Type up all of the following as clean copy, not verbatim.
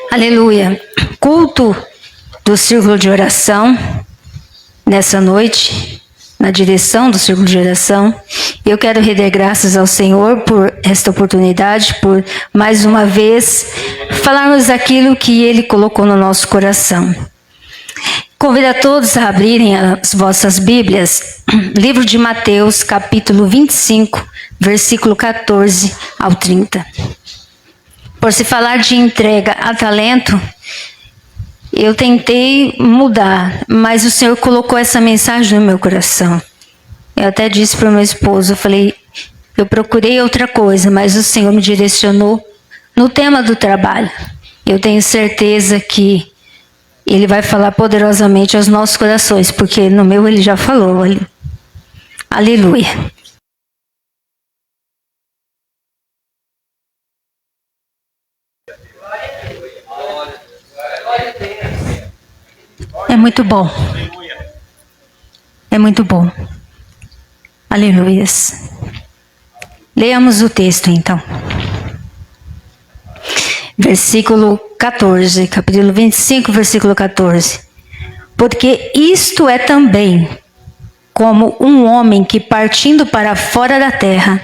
Aleluia. Culto do Círculo de Oração, nessa noite, na direção do Círculo de Oração. Eu quero render graças ao Senhor por esta oportunidade, por mais uma vez falarmos aquilo que Ele colocou no nosso coração. Convido a todos a abrirem as vossas Bíblias, livro de Mateus, capítulo 25, versículo 14 ao 30. Por se falar de entrega a talento, eu tentei mudar, mas o Senhor colocou essa mensagem no meu coração. Eu até disse para o meu esposo, eu procurei outra coisa, mas o Senhor me direcionou no tema do trabalho. Eu tenho certeza que Ele vai falar poderosamente aos nossos corações, porque no meu Ele já falou. Aleluia. É muito bom. É muito bom. Aleluias. Leamos o texto então. Versículo 14, capítulo 25, versículo 14. Porque isto é também como um homem que, partindo para fora da terra,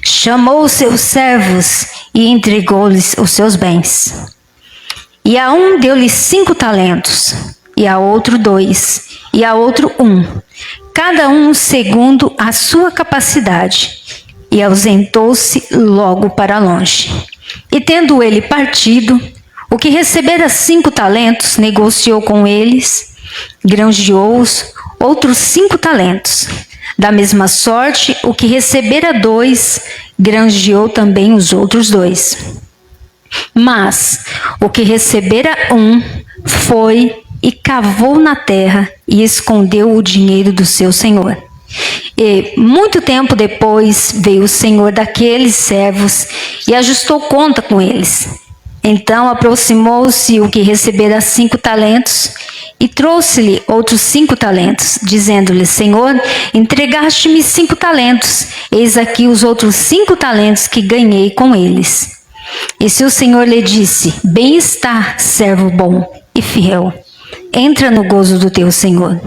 chamou os seus servos e entregou-lhes os seus bens. E a um deu-lhe 5 talentos, e a outro 2, e a outro 1, cada um segundo a sua capacidade, e ausentou-se logo para longe. E tendo ele partido, o que recebera 5 talentos, negociou com eles, granjeou-os, outros 5 talentos. Da mesma sorte, o que recebera 2, granjeou também os outros 2. Mas o que recebera 1 foi e cavou na terra e escondeu o dinheiro do seu senhor. E muito tempo depois veio o senhor daqueles servos e ajustou conta com eles. Então aproximou-se o que recebera 5 talentos e trouxe-lhe outros 5 talentos, dizendo-lhe: Senhor, entregaste-me 5 talentos, eis aqui os outros 5 talentos que ganhei com eles. E se o Senhor lhe disse: Bem está, servo bom e fiel, entra no gozo do teu Senhor.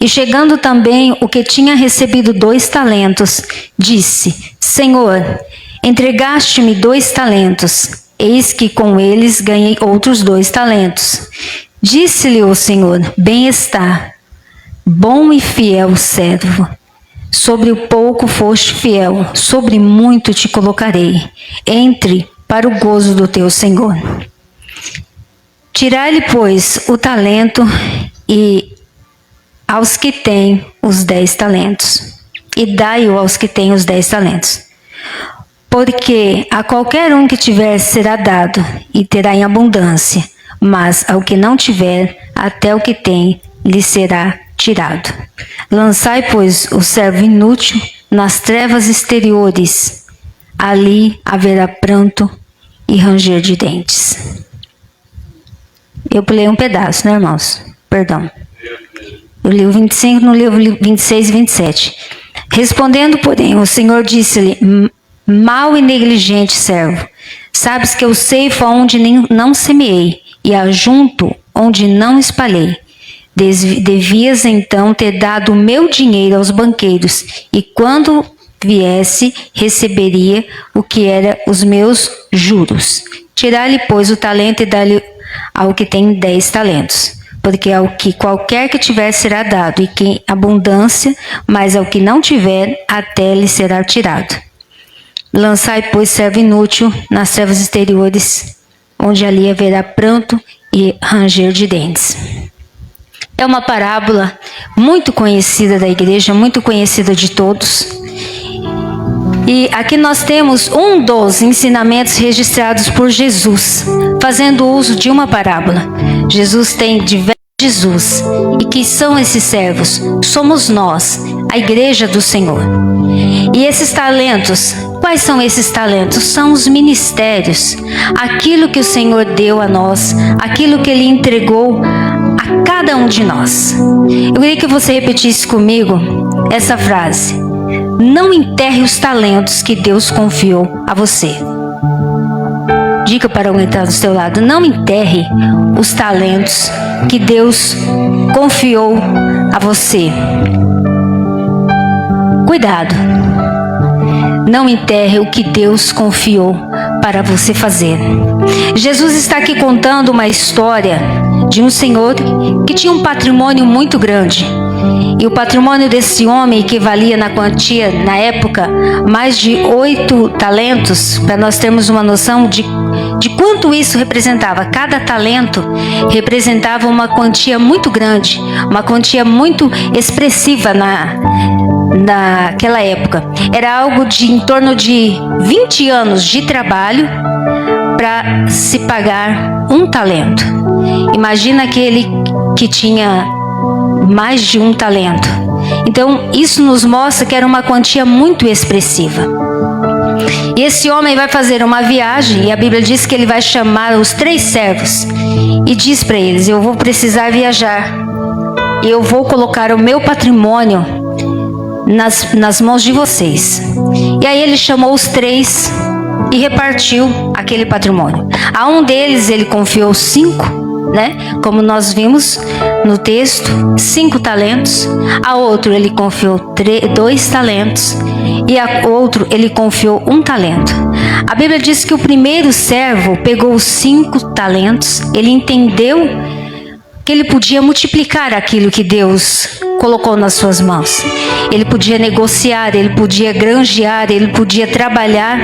E chegando também o que tinha recebido 2 talentos, disse: Senhor, entregaste-me 2 talentos, eis que com eles ganhei outros 2 talentos. Disse-lhe o Senhor: Bem está, bom e fiel servo. Sobre o pouco foste fiel, sobre muito te colocarei. Entre para o gozo do teu Senhor. Tirai-lhe, pois, o talento e aos que têm os 10 talentos, e dai-o aos que têm os 10 talentos. Porque a qualquer um que tiver será dado, e terá em abundância, mas ao que não tiver, até o que tem lhe será tirado. Lançai, pois, o servo inútil nas trevas exteriores, ali haverá pranto e ranger de dentes. Eu pulei um pedaço, né, irmãos? Perdão. Eu li o 25, não li o 26 e 27. Respondendo, porém, o Senhor disse-lhe: Mau e negligente servo, sabes que eu ceifo onde não semeei, e ajunto onde não espalhei. Devias então ter dado o meu dinheiro aos banqueiros, e quando viesse, receberia o que era os meus juros. Tirar-lhe, pois, o talento e dar-lhe ao que tem 10 talentos. Porque ao que qualquer que tiver será dado, e que abundância, mas ao que não tiver, até lhe será tirado. Lançai, pois, servo inútil nas trevas exteriores, onde ali haverá pranto e ranger de dentes. É uma parábola muito conhecida da igreja, muito conhecida de todos. E aqui nós temos um dos ensinamentos registrados por Jesus, fazendo uso de uma parábola. Jesus tem diversos Jesus. E que são esses servos? Somos nós, a igreja do Senhor. E esses talentos, quais são esses talentos? São os ministérios, aquilo que o Senhor deu a nós, aquilo que Ele entregou a cada um de nós. Eu queria que você repetisse comigo essa frase: não enterre os talentos que Deus confiou a você. Diga para alguém que está do seu lado: não enterre os talentos que Deus confiou a você. Cuidado. Não enterre o que Deus confiou para você fazer. Jesus está aqui contando uma história de um senhor que tinha um patrimônio muito grande. E o patrimônio desse homem equivalia na quantia, na época, mais de 8 talentos, para nós termos uma noção de quanto isso representava. Cada talento representava uma quantia muito grande, uma quantia muito expressiva naquela época. Era algo de em torno de 20 anos de trabalho para se pagar um talento. Imagina aquele que tinha mais de um talento. Então isso nos mostra que era uma quantia muito expressiva. E esse homem vai fazer uma viagem, e a Bíblia diz que ele vai chamar os 3 servos e diz para eles: eu vou precisar viajar, e eu vou colocar o meu patrimônio nas mãos de vocês. E aí ele chamou os 3 e repartiu aquele patrimônio. A um deles ele confiou 5, como nós vimos no texto, 5 talentos. A outro ele confiou 2 talentos. E a outro ele confiou 1 talento. A Bíblia diz que o primeiro servo pegou os 5 talentos. Ele entendeu que ele podia multiplicar aquilo que Deus colocou nas suas mãos. Ele podia negociar, ele podia granjear, ele podia trabalhar.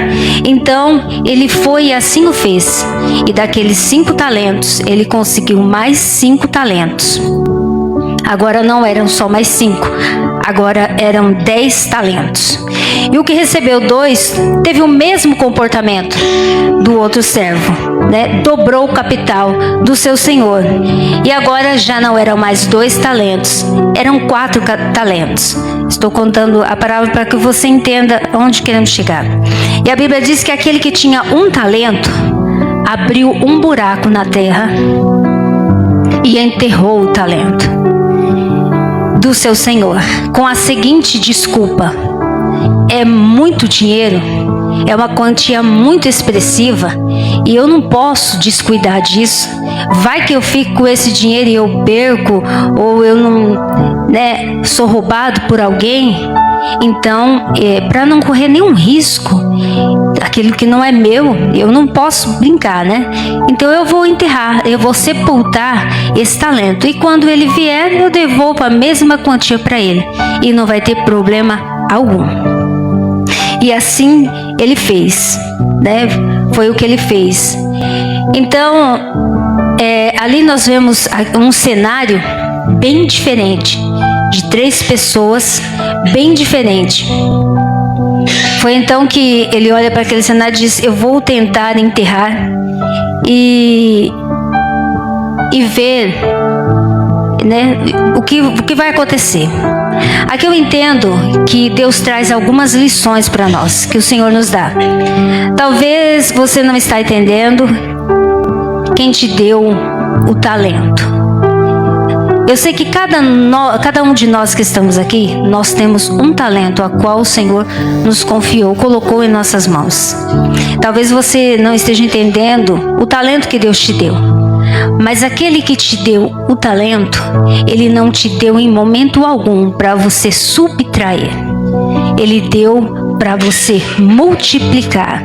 Então ele foi e assim o fez. E daqueles 5 talentos, ele conseguiu mais 5 talentos. Agora não eram só mais 5, agora eram 10 talentos. E o que recebeu 2 teve o mesmo comportamento do outro servo, dobrou o capital do seu senhor. E agora já não eram mais 2 talentos, eram 4 talentos. Estou contando a parábola para que você entenda onde queremos chegar. E a Bíblia diz que aquele que tinha 1 talento abriu um buraco na terra e enterrou o talento do seu senhor com a seguinte desculpa: é muito dinheiro, é uma quantia muito expressiva e eu não posso descuidar disso. Vai que eu fico com esse dinheiro e eu perco, ou eu não, sou roubado por alguém. Então, para não correr nenhum risco, aquilo que não é meu, eu não posso brincar, Então eu vou enterrar, eu vou sepultar esse talento. E quando ele vier, eu devolvo a mesma quantia para ele. E não vai ter problema algum. E assim ele fez, Foi o que ele fez. Então, ali nós vemos um cenário bem diferente, de 3 pessoas bem diferente. Foi então que ele olha para aquele cenário e diz: eu vou tentar enterrar e ver o que vai acontecer. Aqui eu entendo que Deus traz algumas lições para nós, que o Senhor nos dá. Talvez você não está entendendo quem te deu o talento. Eu sei que cada um de nós que estamos aqui, nós temos um talento a qual o Senhor nos confiou, colocou em nossas mãos. Talvez você não esteja entendendo o talento que Deus te deu. Mas aquele que te deu o talento, ele não te deu em momento algum para você subtrair. Ele deu para você multiplicar.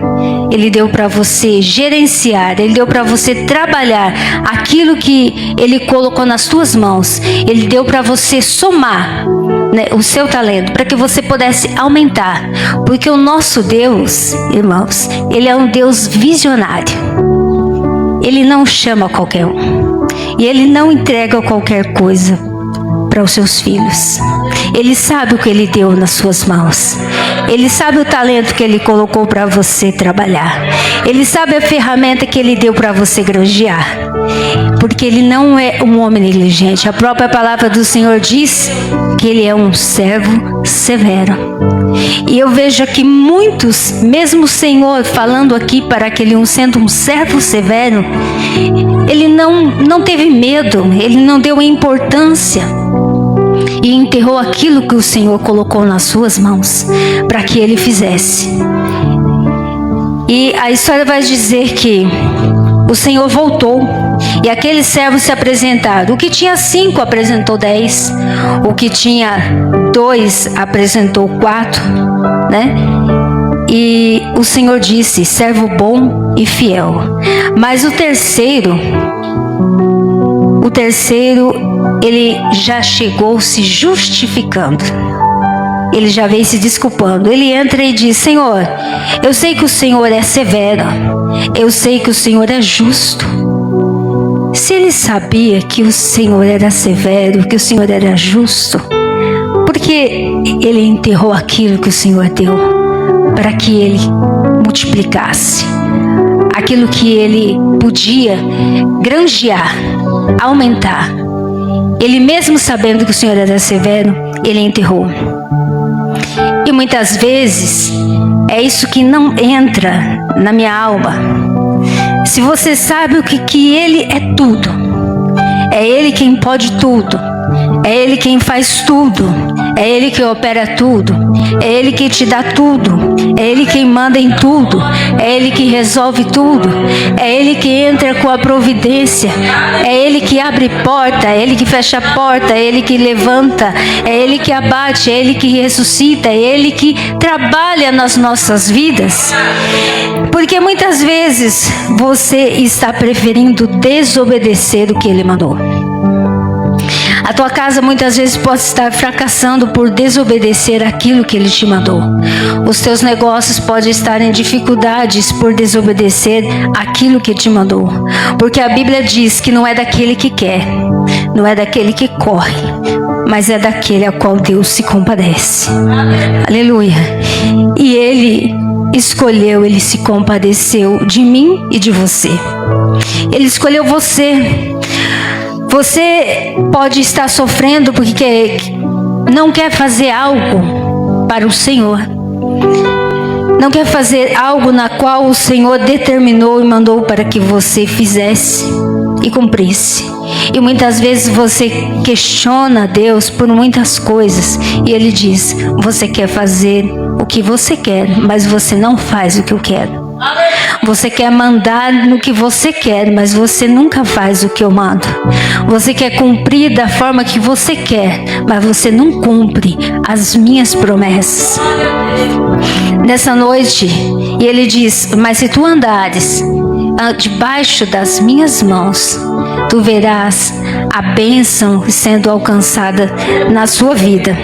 Ele deu para você gerenciar. Ele deu para você trabalhar aquilo que Ele colocou nas tuas mãos. Ele deu para você somar o seu talento, para que você pudesse aumentar. Porque o nosso Deus, irmãos, Ele é um Deus visionário. Ele não chama qualquer um. E Ele não entrega qualquer coisa para os seus filhos. Ele sabe o que Ele deu nas suas mãos. Ele sabe o talento que Ele colocou para você trabalhar. Ele sabe a ferramenta que Ele deu para você granjear. Porque Ele não é um homem negligente. A própria palavra do Senhor diz que Ele é um servo severo. E eu vejo aqui muitos, mesmo o Senhor falando aqui para aquele sendo um servo severo, Ele não teve medo, Ele não deu importância. E enterrou aquilo que o Senhor colocou nas suas mãos para que ele fizesse. E E a história vai dizer que o Senhor voltou e aqueles servos se apresentaram. O que tinha 5 apresentou 10, o que tinha 2 apresentou 4, né? E o Senhor disse: servo bom e fiel. Mas o terceiro, ele já chegou se justificando. Ele já veio se desculpando. Ele entra e diz: Senhor, eu sei que o Senhor é severo, eu sei que o Senhor é justo. Se ele sabia que o Senhor era severo, que o Senhor era justo, por que ele enterrou aquilo que o Senhor deu para que ele multiplicasse? Aquilo que ele podia granjear, aumentar. Ele mesmo sabendo que o Senhor era severo, ele enterrou. E muitas vezes é isso que não entra na minha alma. Se você sabe o que Ele é tudo, é Ele quem pode tudo, é Ele quem faz tudo, é Ele que opera tudo, é Ele que te dá tudo, é Ele quem manda em tudo, é Ele que resolve tudo, é Ele que entra com a providência, é Ele que abre porta, é Ele que fecha a porta, é Ele que levanta, é Ele que abate, é Ele que ressuscita, é Ele que trabalha nas nossas vidas. Porque muitas vezes você está preferindo desobedecer o que Ele mandou. A tua casa muitas vezes pode estar fracassando por desobedecer aquilo que Ele te mandou. Os teus negócios podem estar em dificuldades por desobedecer aquilo que Ele te mandou. Porque a Bíblia diz que não é daquele que quer, não é daquele que corre, mas é daquele a qual Deus se compadece. Aleluia. E Ele escolheu, Ele se compadeceu de mim e de você. Ele escolheu você. Você pode estar sofrendo porque não quer fazer algo para o Senhor. Não quer fazer algo na qual o Senhor determinou e mandou para que você fizesse e cumprisse. E muitas vezes você questiona Deus por muitas coisas. E Ele diz: você quer fazer o que você quer, mas você não faz o que eu quero. Você quer mandar no que você quer, mas você nunca faz o que eu mando. Você quer cumprir da forma que você quer, mas você não cumpre as minhas promessas. Nessa noite, e Ele diz: mas se tu andares debaixo das minhas mãos, tu verás a bênção sendo alcançada na sua vida.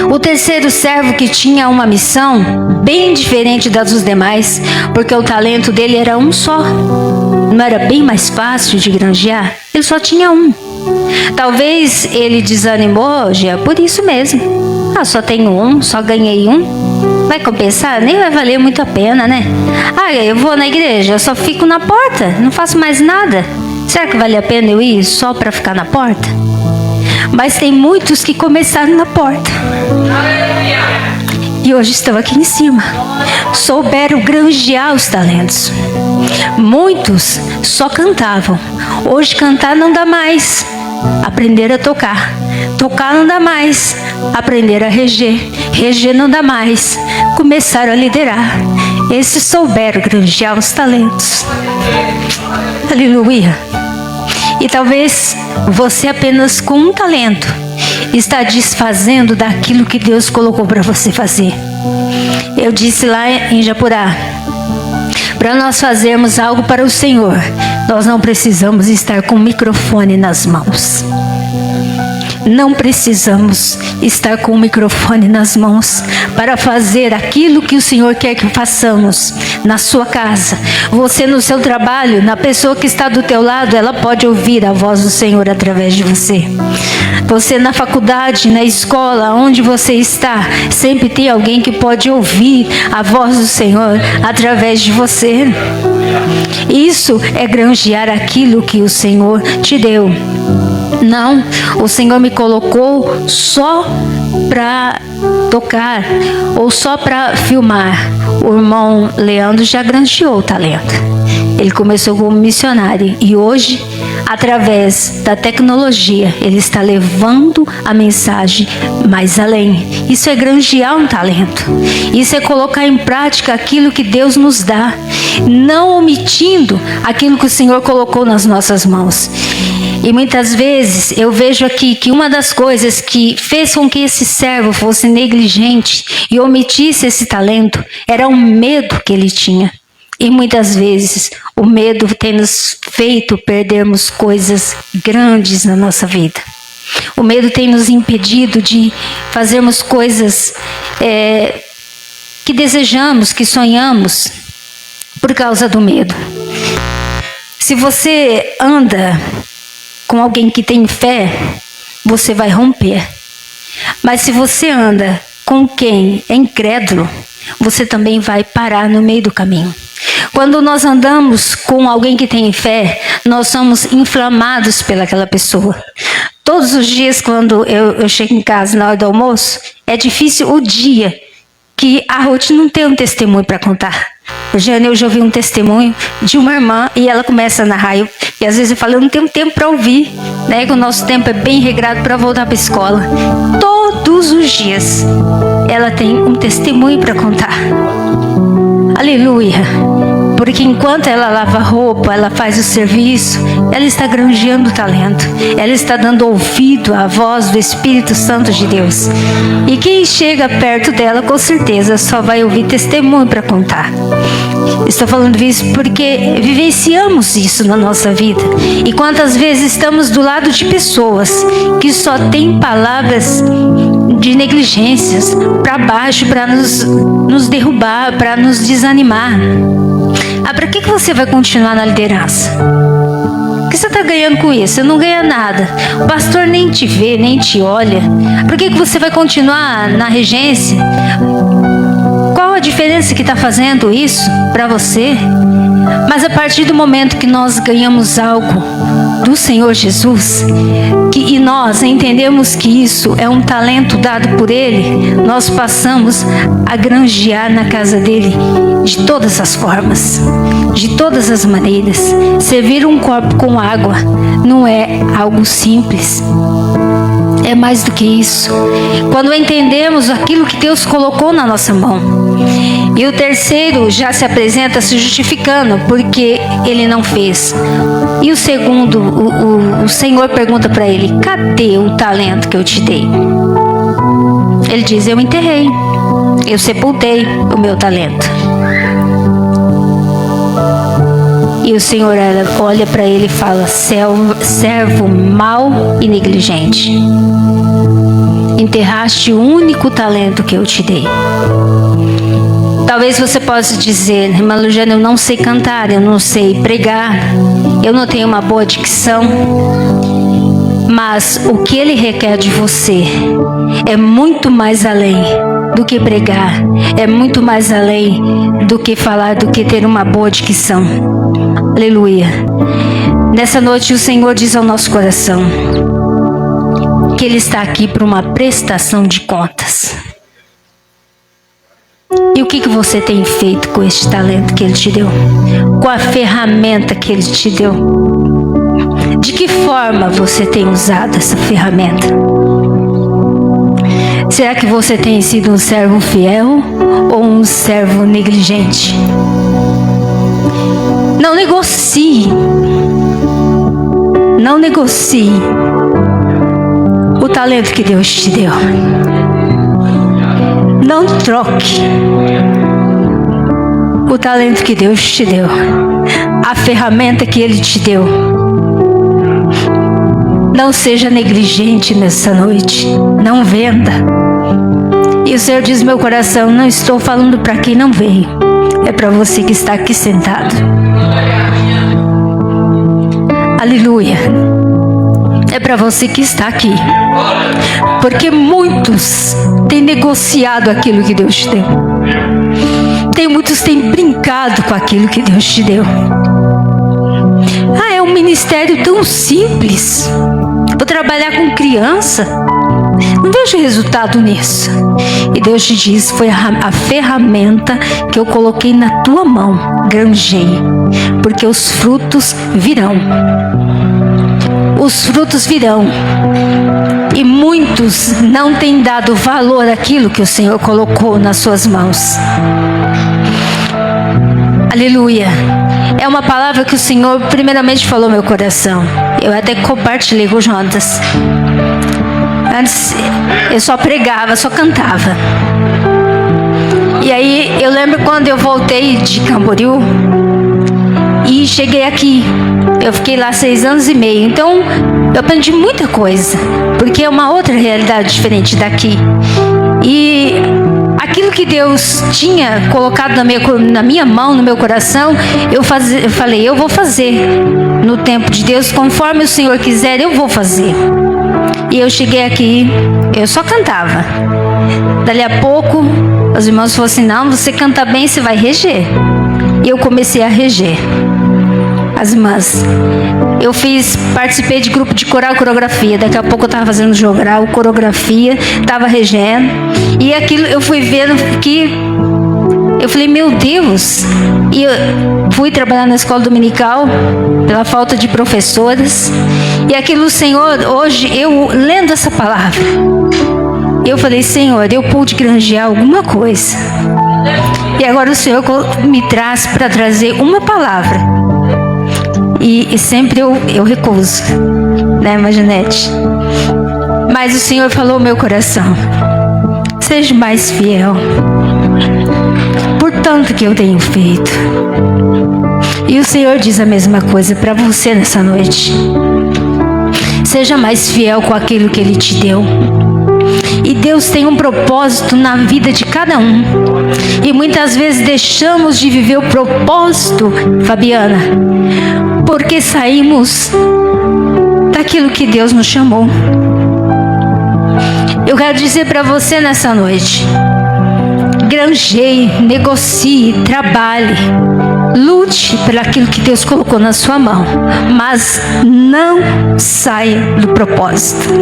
O terceiro servo, que tinha uma missão bem diferente das dos demais, porque o talento dele era um só. Não era bem mais fácil de granjear? Ele só tinha um. Talvez ele desanimou, já é por isso mesmo. Só tenho um, só ganhei um. Vai compensar? Nem vai valer muito a pena, né? Eu vou na igreja, eu só fico na porta, não faço mais nada. Será que vale a pena eu ir só para ficar na porta? Mas tem muitos que começaram na porta e hoje estão aqui em cima. Souberam granjear os talentos. Muitos só cantavam. Hoje cantar não dá mais. Aprender a tocar. Tocar não dá mais. Aprender a reger. Reger não dá mais. Começaram a liderar. Esses souberam granjear os talentos. Aleluia. E talvez você apenas com um talento está desfazendo daquilo que Deus colocou para você fazer. Eu disse lá em Japurá, para nós fazermos algo para o Senhor, nós não precisamos estar com o microfone nas mãos. Não precisamos estar com o microfone nas mãos para fazer aquilo que o Senhor quer que façamos na sua casa. Você no seu trabalho, na pessoa que está do teu lado, ela pode ouvir a voz do Senhor através de você. Você na faculdade, na escola, onde você está, sempre tem alguém que pode ouvir a voz do Senhor através de você. Isso é granjear aquilo que o Senhor te deu. Não, o Senhor me colocou só para tocar ou só para filmar. O irmão Leandro já granjeou o talento. Ele começou como missionário e hoje, através da tecnologia, ele está levando a mensagem mais além. Isso é granjear um talento. Isso é colocar em prática aquilo que Deus nos dá, não omitindo aquilo que o Senhor colocou nas nossas mãos. E muitas vezes eu vejo aqui que uma das coisas que fez com que esse servo fosse negligente e omitisse esse talento era o medo que ele tinha. E muitas vezes o medo tem nos feito perdermos coisas grandes na nossa vida. O medo tem nos impedido de fazermos coisas que desejamos, que sonhamos, por causa do medo. Se você anda com alguém que tem fé, você vai romper. Mas se você anda com quem é incrédulo, você também vai parar no meio do caminho. Quando nós andamos com alguém que tem fé, nós somos inflamados pelaquela pessoa. Todos os dias, quando eu chego em casa na hora do almoço, é difícil o dia que a Ruth não tem um testemunho para contar. Hoje eu já ouvi um testemunho de uma irmã e ela começa a narrar. E às vezes eu falo, eu não tenho tempo para ouvir, né? Que o nosso tempo é bem regrado para voltar para a escola. Todos os dias ela tem um testemunho para contar. Aleluia! Porque enquanto ela lava roupa, ela faz o serviço, ela está granjeando talento. Ela está dando ouvido à voz do Espírito Santo de Deus. E quem chega perto dela, com certeza, só vai ouvir testemunho para contar. Estou falando isso porque vivenciamos isso na nossa vida. E quantas vezes estamos do lado de pessoas que só têm palavras de negligências para baixo, para nos derrubar, para nos desanimar. Para que você vai continuar na liderança? O que você está ganhando com isso? Você não ganha nada. O pastor nem te vê, nem te olha. Por que você vai continuar na regência? Qual a diferença que está fazendo isso para você? Mas a partir do momento que nós ganhamos algo do Senhor Jesus, e nós entendemos que isso é um talento dado por Ele, nós passamos a granjear na casa dele de todas as formas, de todas as maneiras. Servir um copo com água não é algo simples. É mais do que isso. Quando entendemos aquilo que Deus colocou na nossa mão. E o terceiro já se apresenta se justificando porque ele não fez. E o segundo, o Senhor pergunta para ele: cadê o talento que eu te dei? Ele diz: eu enterrei, eu sepultei o meu talento. E o Senhor olha para ele e fala: servo mau e negligente, enterraste o único talento que eu te dei. Talvez você possa dizer: irmã Luciana, eu não sei cantar, eu não sei pregar, eu não tenho uma boa dicção. Mas o que Ele requer de você é muito mais além do que pregar, é muito mais além do que falar, do que ter uma boa dicção. Aleluia. Nessa noite o Senhor diz ao nosso coração que Ele está aqui para uma prestação de contas. E o que você tem feito com este talento que Ele te deu? Com a ferramenta que Ele te deu? De que forma você tem usado essa ferramenta? Será que você tem sido um servo fiel ou um servo negligente? Não negocie. Não negocie o talento que Deus te deu. Não troque o talento que Deus te deu, a ferramenta que Ele te deu. Não seja negligente nessa noite. Não venda. E o Senhor diz: meu coração, não estou falando para quem não veio, é para você que está aqui sentado. Aleluia. É para você que está aqui. Porque muitos têm negociado aquilo que Deus te deu. Muitos têm brincado com aquilo que Deus te deu. É um ministério tão simples. Vou trabalhar com criança. Não vejo resultado nisso. E Deus te diz: foi a ferramenta que eu coloquei na tua mão. Granjeie, porque os frutos virão. Os frutos virão. E muitos não têm dado valor àquilo que o Senhor colocou nas suas mãos. Aleluia. É uma palavra que o Senhor primeiramente falou no meu coração. Eu até compartilhei com o Jonas. Antes eu só pregava, só cantava. E aí eu lembro quando eu voltei de Camboriú e cheguei aqui. Eu fiquei lá 6 anos e meio. Então eu aprendi muita coisa, porque é uma outra realidade diferente daqui. E aquilo que Deus tinha colocado na minha mão, no meu coração, eu falei: eu vou fazer no tempo de Deus, conforme o Senhor quiser, eu vou fazer. E eu cheguei aqui, eu só cantava. Dali a pouco, os irmãos falaram assim: não, você canta bem, você vai reger. E eu comecei a reger. As irmãs, eu participei de grupo de coral e coreografia. Daqui a pouco eu estava fazendo jogar coreografia, estava regendo. E aquilo eu fui vendo que eu falei: meu Deus. E eu fui trabalhar na escola dominical pela falta de professoras. E aquilo, o Senhor, hoje eu lendo essa palavra, eu falei: Senhor, eu pude granjear alguma coisa. E agora o Senhor me traz para trazer uma palavra. E sempre eu recuso, né, Imaginete? Mas o Senhor falou ao meu coração: seja mais fiel, por tanto que eu tenho feito. E o Senhor diz a mesma coisa para você nessa noite. Seja mais fiel com aquilo que Ele te deu. E Deus tem um propósito na vida de cada um. E muitas vezes deixamos de viver o propósito, Fabiana, porque saímos daquilo que Deus nos chamou. Eu quero dizer para você nessa noite: granjeie, negocie, trabalhe, lute por aquilo que Deus colocou na sua mão, mas não saia do propósito.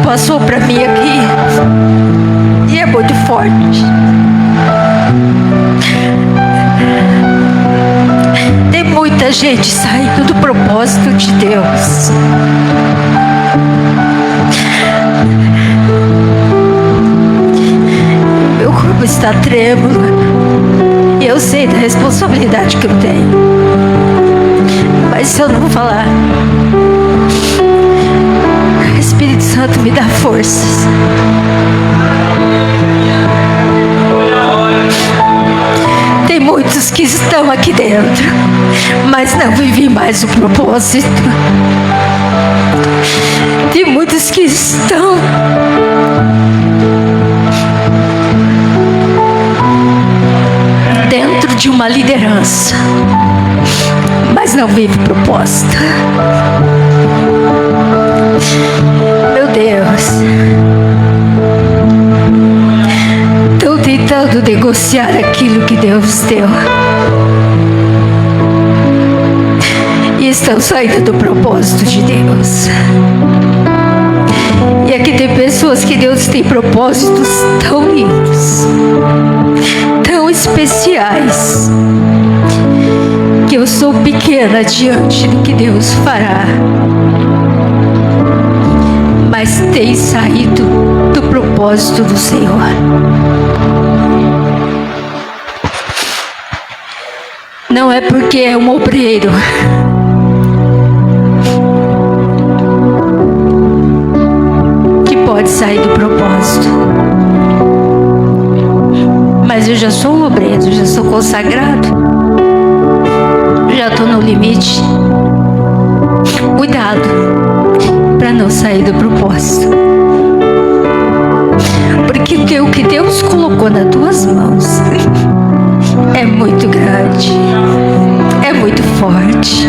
Passou para mim aqui e é muito forte. Tem muita gente saindo do propósito de Deus. Meu corpo está trêmulo e eu sei da responsabilidade que eu tenho, mas se eu não falar, Espírito Santo me dá forças. Tem muitos que estão aqui dentro, mas não vivem mais o propósito. Tem muitos que estão dentro de uma liderança, mas não vivem o propósito. Meu Deus, estão tentando negociar aquilo que Deus deu e estão saindo do propósito de Deus. E aqui tem pessoas que Deus tem propósitos tão lindos, tão especiais, que eu sou pequena diante do que Deus fará, mas tem saído do propósito do Senhor. Não é porque é um obreiro que pode sair do propósito, mas eu já sou um obreiro, já sou consagrado, já já tô no limite. Cuidado para não sair do propósito. Porque o que Deus colocou nas tuas mãos é muito grande, é muito forte.